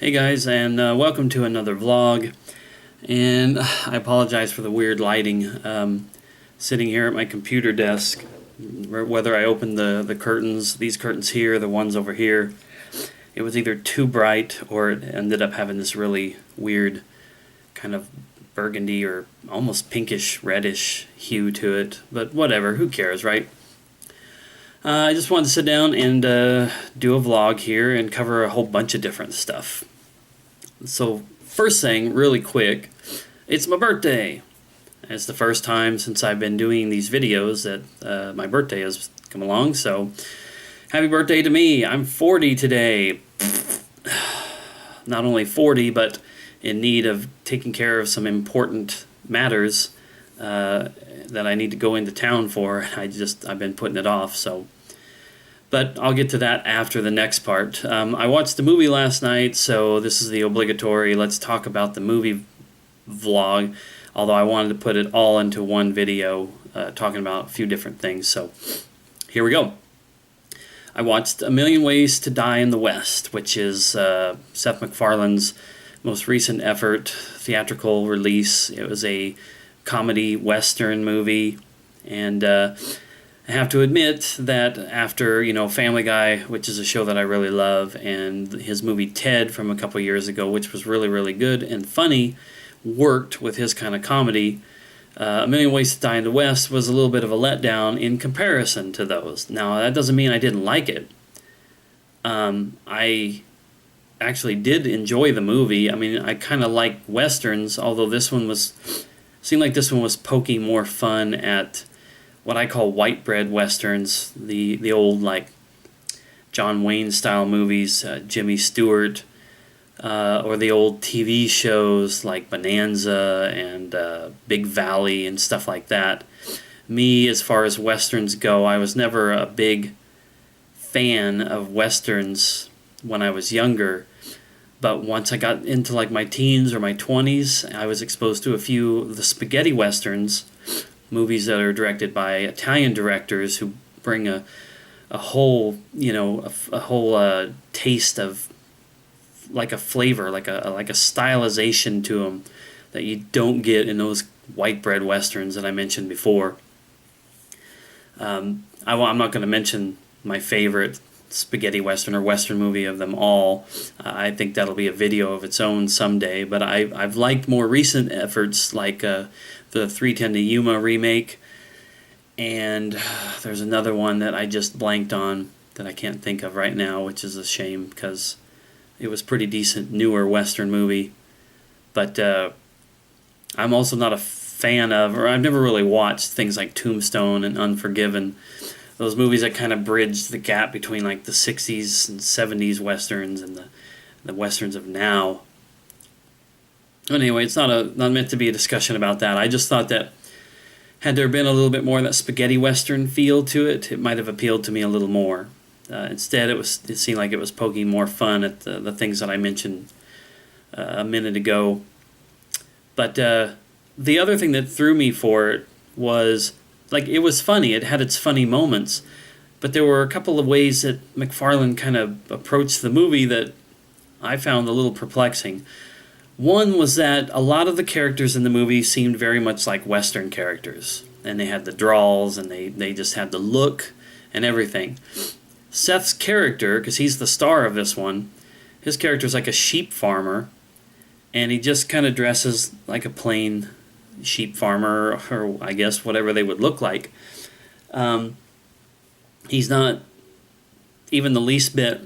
Hey guys, and welcome to another vlog. And I apologize for the weird lighting. Sitting here at my computer desk, whether I open the curtains, these curtains here, the ones over here, it was either too bright or it ended up having this really weird kind of burgundy or almost pinkish reddish hue to it. But whatever, who cares, right? I just wanted to sit down and do a vlog here and cover a whole bunch of different stuff. So first thing, really quick, it's my birthday. It's the first time since I've been doing these videos that my birthday has come along, so happy birthday to me. I'm 40 today. Not only 40, but in need of taking care of some important matters that I need to go into town for. I've been putting it off, so. But I'll get to that after the next part. I watched the movie last night, so this is the obligatory let's talk about the movie vlog, although I wanted to put it all into one video talking about a few different things. So here we go. I watched A Million Ways to Die in the West, which is Seth MacFarlane's most recent effort, theatrical release. It was a comedy western movie, and I have to admit that after, Family Guy, which is a show that I really love, and his movie Ted from a couple years ago, which was really, really good and funny, worked with his kind of comedy, A Million Ways to Die in the West was a little bit of a letdown in comparison to those. Now, that doesn't mean I didn't like it. I actually did enjoy the movie. I mean, I kind of like westerns, although seemed like this one was poking more fun at what I call white bread westerns, the old like John Wayne style movies, Jimmy Stewart, or the old TV shows like Bonanza and Big Valley and stuff like that. Me, as far as westerns go, I was never a big fan of westerns when I was younger, but once I got into like my teens or my 20s, I was exposed to a few of the spaghetti westerns, movies that are directed by Italian directors who bring a whole taste of like a flavor, like a stylization to them that you don't get in those white bread westerns that I mentioned before. I'm not going to mention my favorite spaghetti western or western movie of them all. I think that'll be a video of its own someday, but I've liked more recent efforts like the 3:10 to Yuma remake, and there's another one that I just blanked on that I can't think of right now, which is a shame because it was pretty decent, newer western movie. But I'm also not a fan of, or I've never really watched things like Tombstone and Unforgiven, those movies that kind of bridge the gap between like the 60s and 70s westerns and the westerns of now. Anyway, it's not meant to be a discussion about that. I just thought that had there been a little bit more of that spaghetti western feel to it, it might have appealed to me a little more. Instead, it seemed like it was poking more fun at the things that I mentioned a minute ago. But the other thing that threw me for it was, like, it was funny. It had its funny moments. But there were a couple of ways that MacFarlane kind of approached the movie that I found a little perplexing. One was that a lot of the characters in the movie seemed very much like Western characters. And they had the drawls, and they just had the look and everything. Seth's character, because he's the star of this one, his character's like a sheep farmer, and he just kind of dresses like a plain sheep farmer, or I guess whatever they would look like. He's not even the least bit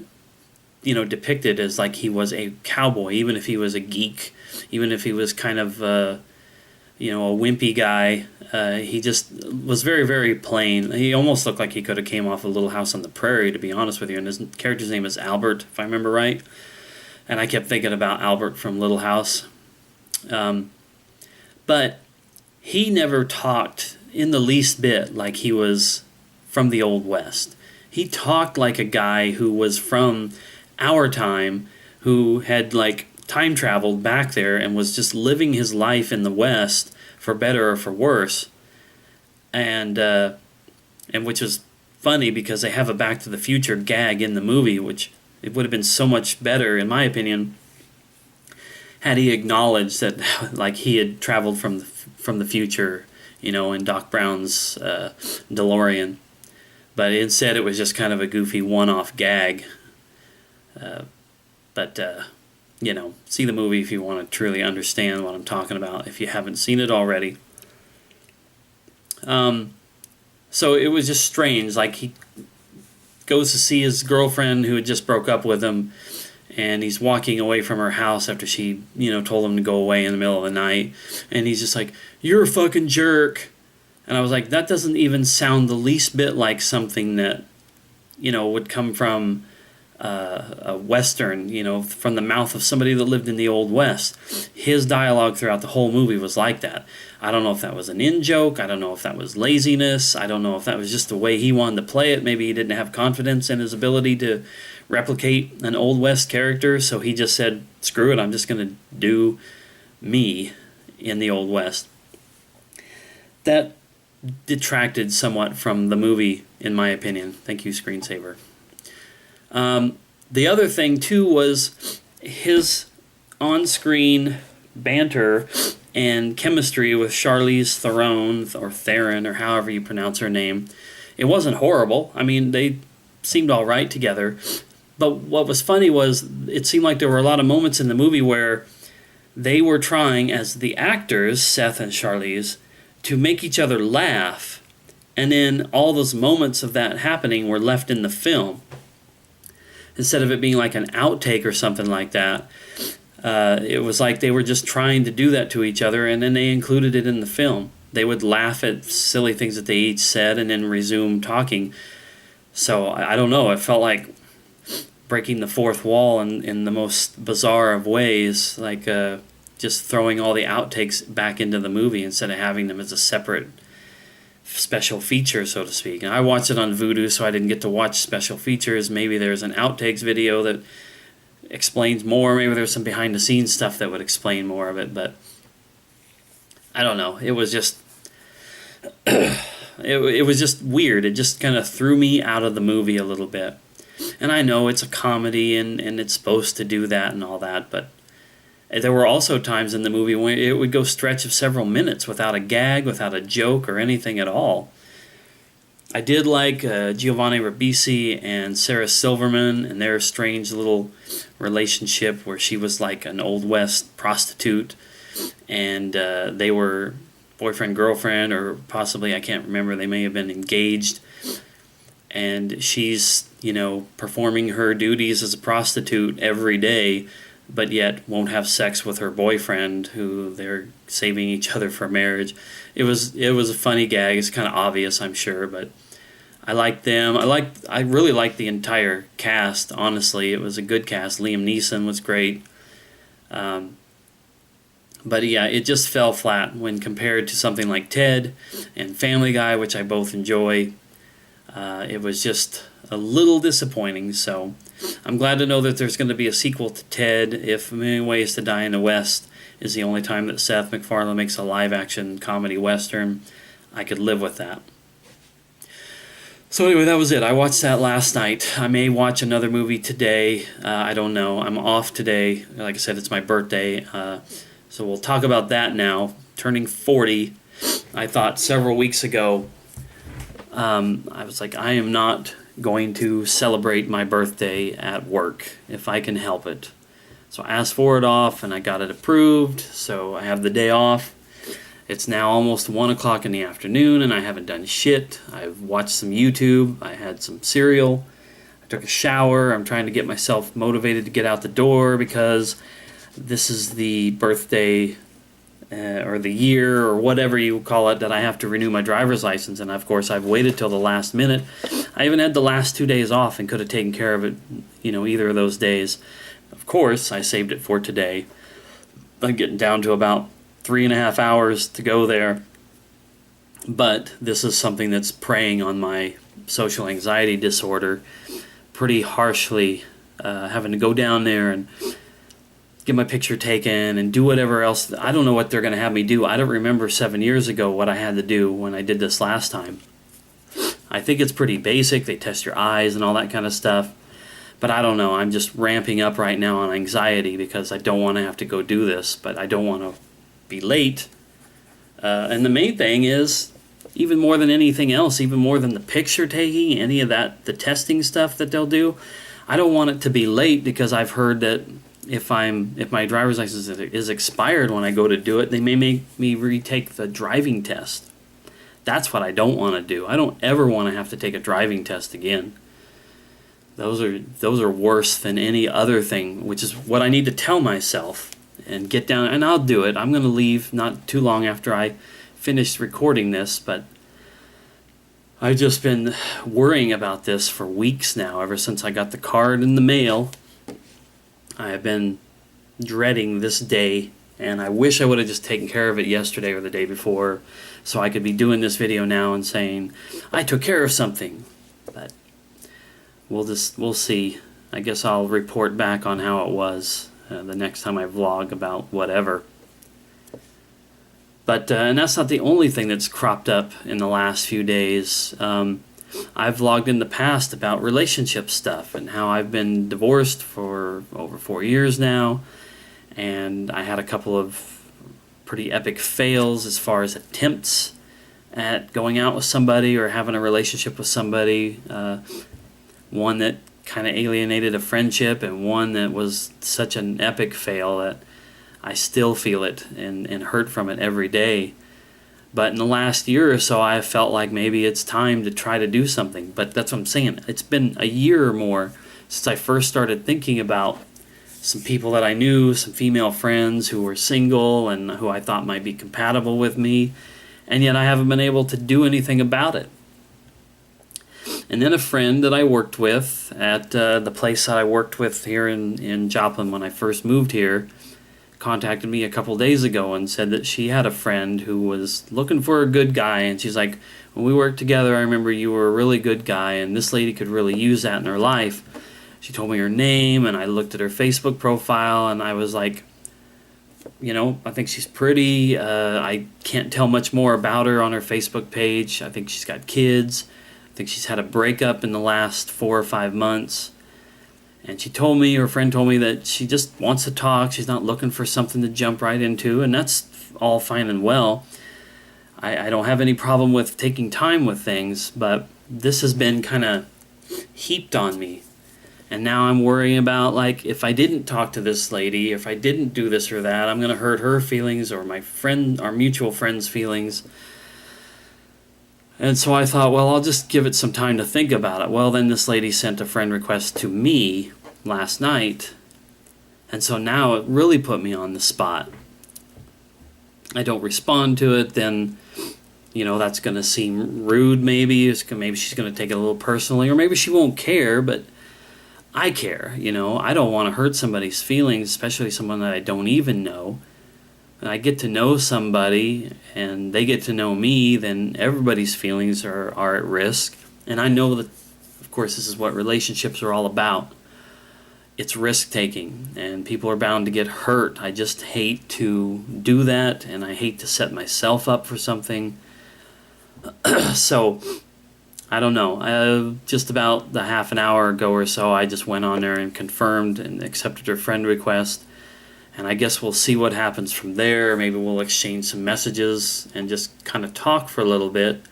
depicted as like he was a cowboy, even if he was a geek, even if he was kind of a wimpy guy. He just was very, very plain. He almost looked like he could have came off a Little House on the Prairie, to be honest with you. And his character's name is Albert, if I remember right. And I kept thinking about Albert from Little House. But he never talked in the least bit like he was from the Old West. He talked like a guy who was from our time, who had like time traveled back there and was just living his life in the West, for better or for worse, and which is funny because they have a Back to the Future gag in the movie, which it would have been so much better, in my opinion, had he acknowledged that like he had traveled from the future, in Doc Brown's DeLorean. But instead, it was just kind of a goofy one-off gag. But see the movie if you want to truly understand what I'm talking about, if you haven't seen it already. So it was just strange. Like, he goes to see his girlfriend who had just broke up with him, and he's walking away from her house after she, told him to go away in the middle of the night. And he's just like, "You're a fucking jerk." And I was like, that doesn't even sound the least bit like something that, would come from a Western, from the mouth of somebody that lived in the Old West. His dialogue throughout the whole movie was like that. I don't know if that was an in-joke. I don't know if that was laziness. I don't know if that was just the way he wanted to play it. Maybe he didn't have confidence in his ability to replicate an Old West character, so he just said, screw it, I'm just going to do me in the Old West. That detracted somewhat from the movie, in my opinion. Thank you, Screensaver. The other thing, too, was his on-screen banter and chemistry with Charlize Theron, or Theron, or however you pronounce her name. It wasn't horrible. I mean, they seemed all right together. But what was funny was it seemed like there were a lot of moments in the movie where they were trying, as the actors, Seth and Charlize, to make each other laugh, and then all those moments of that happening were left in the film. Instead of it being like an outtake or something like that, it was like they were just trying to do that to each other, and then they included it in the film. They would laugh at silly things that they each said and then resume talking. So, I don't know, it felt like breaking the fourth wall in the most bizarre of ways, like just throwing all the outtakes back into the movie instead of having them as a separate special feature, so to speak. And I watched it on Vudu, so I didn't get to watch special features. Maybe there's an outtakes video that explains more. Maybe there's some behind-the-scenes stuff that would explain more of it. But I don't know. It was just it was just weird. It just kind of threw me out of the movie a little bit. And I know it's a comedy and it's supposed to do that and all that, but there were also times in the movie when it would go stretch of several minutes without a gag, without a joke or anything at all. I did like Giovanni Ribisi and Sarah Silverman and their strange little relationship where she was like an Old West prostitute and they were boyfriend-girlfriend, or possibly, I can't remember, they may have been engaged. And she's, performing her duties as a prostitute every day, but yet won't have sex with her boyfriend, who they're saving each other for marriage. It was a funny gag. It's kind of obvious, I'm sure, but I liked them. I really liked the entire cast, honestly. It was a good cast. Liam Neeson was great. But yeah, it just fell flat when compared to something like Ted and Family Guy, which I both enjoy. It was just a little disappointing, so I'm glad to know that there's going to be a sequel to Ted. If A Million Ways to Die in the West is the only time that Seth MacFarlane makes a live-action comedy western, I could live with that. So anyway, that was it. I watched that last night. I may watch another movie today. I don't know. I'm off today. Like I said, it's my birthday. So we'll talk about that now. Turning 40, I thought several weeks ago, I was like, I am not going to celebrate my birthday at work if I can help it. So I asked for it off and I got it approved, so I have the day off. It's now almost 1 o'clock in the afternoon and I haven't done shit. I've watched some YouTube, I had some cereal, I took a shower. I'm trying to get myself motivated to get out the door because this is the birthday or the year or whatever you call it that I have to renew my driver's license, and of course I've waited till the last minute. I even had the last 2 days off and could have taken care of it, either of those days. Of course, I saved it for today. I'm getting down to about 3.5 hours to go there, but this is something that's preying on my social anxiety disorder pretty harshly, having to go down there and get my picture taken and do whatever else. I don't know what they're going to have me do. I don't remember 7 years ago what I had to do when I did this last time. I think it's pretty basic. They test your eyes and all that kind of stuff. But I don't know, I'm just ramping up right now on anxiety because I don't want to have to go do this, but I don't want to be late. And the main thing is, even more than anything else, even more than the picture taking, any of that, the testing stuff that they'll do, I don't want it to be late because I've heard that if my driver's license is expired when I go to do it, they may make me retake the driving test. That's what I don't want to do. I don't ever want to have to take a driving test again. Those are worse than any other thing, which is what I need to tell myself and get down, and I'll do it. I'm going to leave not too long after I finish recording this, but I've just been worrying about this for weeks now. Ever since I got the card in the mail, I have been dreading this day, and I wish I would have just taken care of it yesterday or the day before so I could be doing this video now and saying, I took care of something. But we'll see. I guess I'll report back on how it was the next time I vlog about whatever. But and that's not the only thing that's cropped up in the last few days. I've vlogged in the past about relationship stuff and how I've been divorced for over 4 years now, and I had a couple of pretty epic fails as far as attempts at going out with somebody or having a relationship with somebody. One that kind of alienated a friendship, and one that was such an epic fail that I still feel it and hurt from it every day. But in the last year or so, I felt like maybe it's time to try to do something. But that's what I'm saying. It's been a year or more since I first started thinking about some people that I knew, some female friends who were single and who I thought might be compatible with me, and yet I haven't been able to do anything about it. And then a friend that I worked with at the place that I worked with here in Joplin when I first moved here contacted me a couple days ago and said that she had a friend who was looking for a good guy, and she's like, when we worked together, I remember you were a really good guy, and this lady could really use that in her life. She told me her name, and I looked at her Facebook profile, and I was like, you know, I think she's pretty. I can't tell much more about her on her Facebook page. I think she's got kids. I think she's had a breakup in the last 4 or 5 months. And she told me, her friend told me, that she just wants to talk. She's not looking for something to jump right into, and that's all fine and well. I don't have any problem with taking time with things, but this has been kind of heaped on me. And now I'm worrying about, like, if I didn't talk to this lady, if I didn't do this or that, I'm going to hurt her feelings or my friend, our mutual friend's feelings. And so I thought, well, I'll just give it some time to think about it. Well, then this lady sent a friend request to me last night, and so now it really put me on the spot. I don't respond to it, then, you know, that's going to seem rude maybe. Maybe she's going to take it a little personally, or maybe she won't care, but I care, you know. I don't want to hurt somebody's feelings, especially someone that I don't even know. I get to know somebody and they get to know me, then everybody's feelings are at risk. And I know that, of course, this is what relationships are all about. It's risk-taking, and people are bound to get hurt. I just hate to do that, and I hate to set myself up for something. So, I don't know. Just about the half an hour ago or so, I just went on there and confirmed and accepted her friend request. And I guess we'll see what happens from there. Maybe we'll exchange some messages and just kind of talk for a little bit.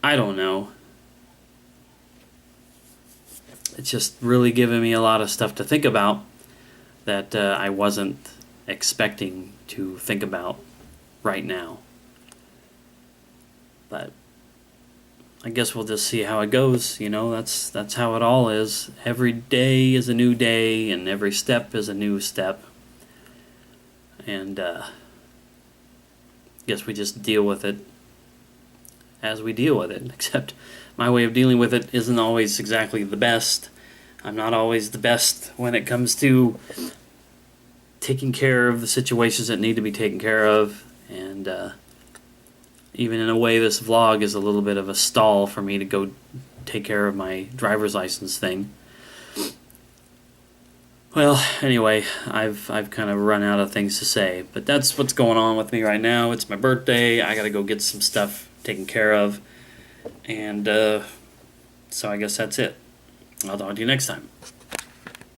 I don't know. It's just really giving me a lot of stuff to think about that I wasn't expecting to think about right now. But I guess we'll just see how it goes. You know, that's how it all is. Every day is a new day, and every step is a new step. And guess we just deal with it as we deal with it, except my way of dealing with it isn't always exactly the best. I'm not always the best when it comes to taking care of the situations that need to be taken care of, and even in a way this vlog is a little bit of a stall for me to go take care of my driver's license thing. Well, anyway, I've kind of run out of things to say, but that's what's going on with me right now. It's my birthday. I gotta go get some stuff taken care of, and so I guess that's it. I'll talk to you next time.